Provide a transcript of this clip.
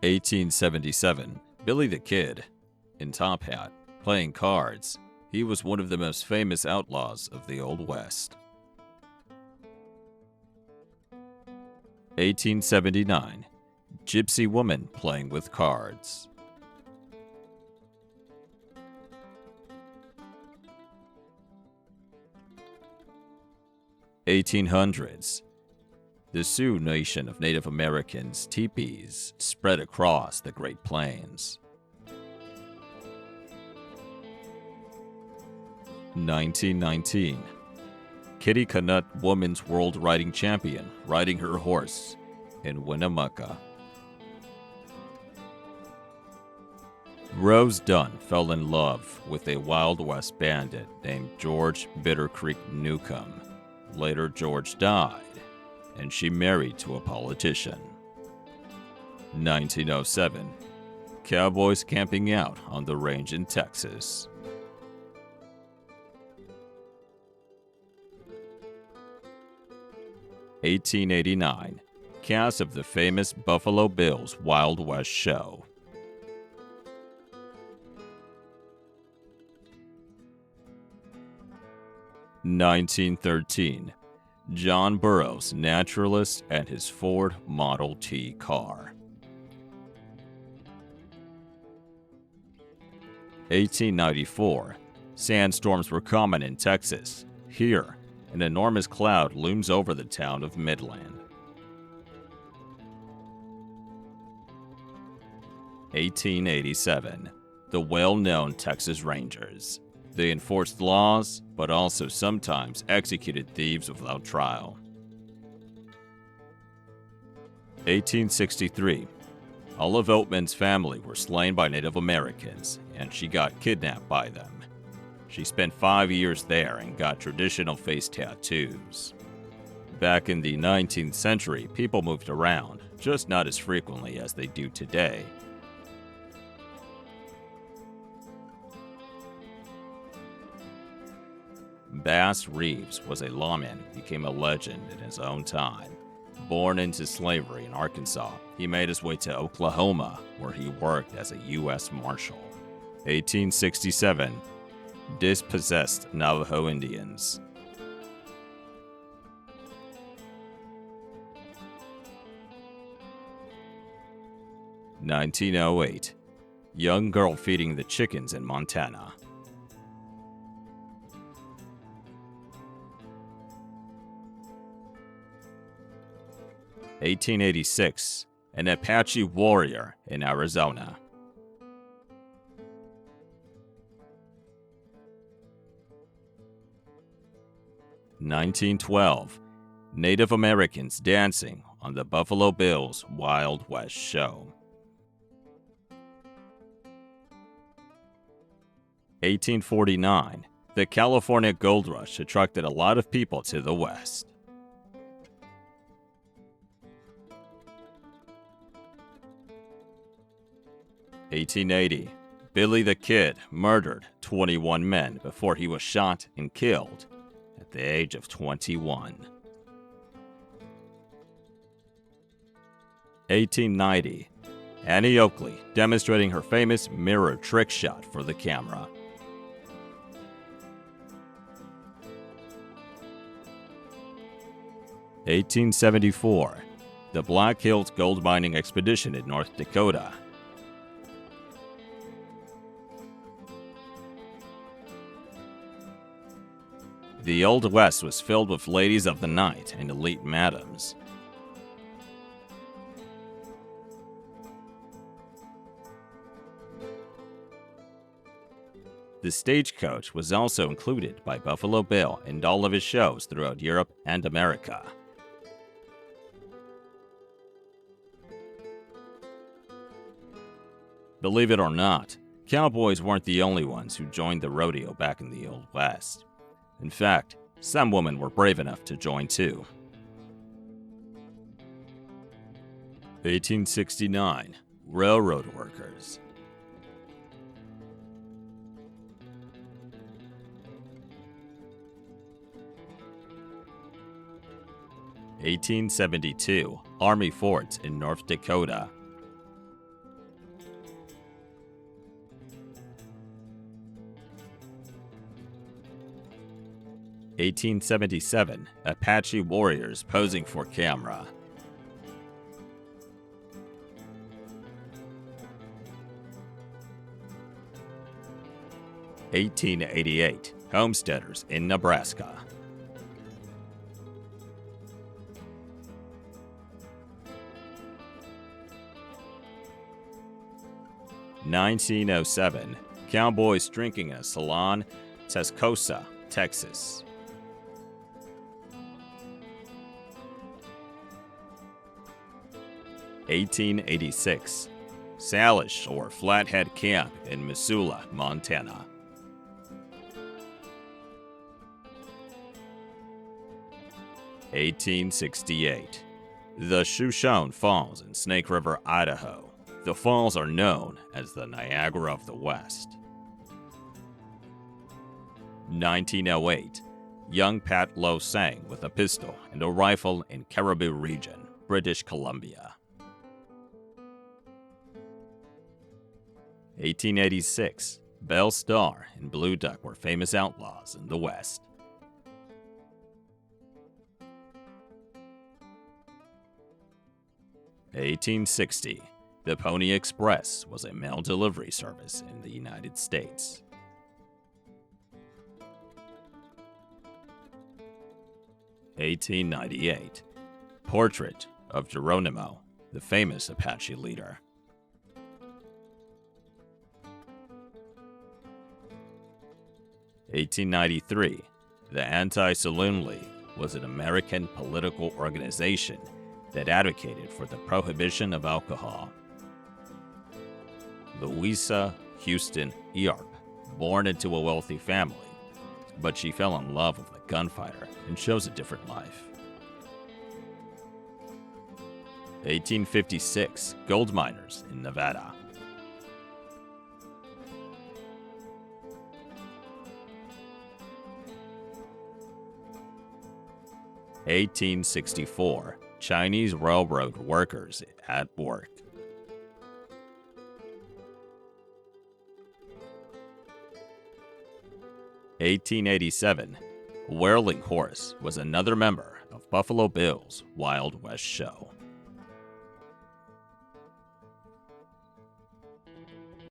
1877. Billy the Kid, in top hat, playing cards. He was one of the most famous outlaws of the Old West. 1879. Gypsy woman playing with cards. 1800s. The Sioux nation of Native Americans, Teepees, spread across the Great Plains. 1919. Kitty Canut, women's world riding champion, riding her horse in Winnemucca. Rose Dunn fell in love with a Wild West bandit named George Bittercreek Newcomb. Later, George died, and she married to a politician. 1907. Cowboys camping out on the range in Texas. 1889. Cast of the famous Buffalo Bills Wild West show. 1913. John Burroughs, naturalist, and his Ford Model T car. 1894. Sandstorms were common in Texas. Here, an enormous cloud looms over the town of Midland. 1887. The well-known Texas Rangers. They enforced laws, but also sometimes executed thieves without trial. 1863. Olive Oatman's family were slain by Native Americans, and she got kidnapped by them. She spent 5 years there and got traditional face tattoos. Back in the 19th century, people moved around, just not as frequently as they do today. Bass Reeves was a lawman, became a legend in his own time. Born into slavery in Arkansas, he made his way to Oklahoma, where he worked as a U.S. Marshal. 1867. Dispossessed Navajo Indians. 1908. Young girl feeding the chickens in Montana. 1886. An Apache warrior in Arizona. 1912. Native Americans dancing on the Buffalo Bills Wild West show. 1849. The California Gold Rush attracted a lot of people to the West. 1880. Billy the Kid murdered 21 men before he was shot and killed at the age of 21. 1890. Annie Oakley demonstrating her famous mirror trick shot for the camera. 1874. The Black Hills Gold Mining Expedition in North Dakota. 'The Old West was filled with ladies of the night and elite madams. 'The Stagecoach was also included by Buffalo Bill in all of his shows throughout Europe and America. Believe it or not, cowboys weren't the only ones who joined the rodeo back in the Old West. In fact, some women were brave enough to join too. 1869. Railroad workers. 1872. Army forts in North Dakota. 1877, Apache warriors posing for camera. 1888, homesteaders in Nebraska. 1907, Cowboys drinking in a salon, Tascosa, Texas. 1886, Salish or Flathead Camp in Missoula, Montana. 1868, the Shoshone Falls in Snake River, Idaho. The falls are known as the Niagara of the West. 1908, young Pat Lowe sang with a pistol and a rifle in Caribou Region, British Columbia. 1886, Belle Starr and Blue Duck were famous outlaws in the West. 1860, the Pony Express was a mail delivery service in the United States. 1898, portrait of Geronimo, the famous Apache leader. 1893, the Anti-Saloon League was an American political organization that advocated for the prohibition of alcohol. Louisa Houston Earp, born into a wealthy family, but she fell in love with a gunfighter and chose a different life. 1856, gold miners in Nevada. 1864, Chinese railroad workers at work. 1887, Whirling Horse was another member of Buffalo Bill's Wild West Show.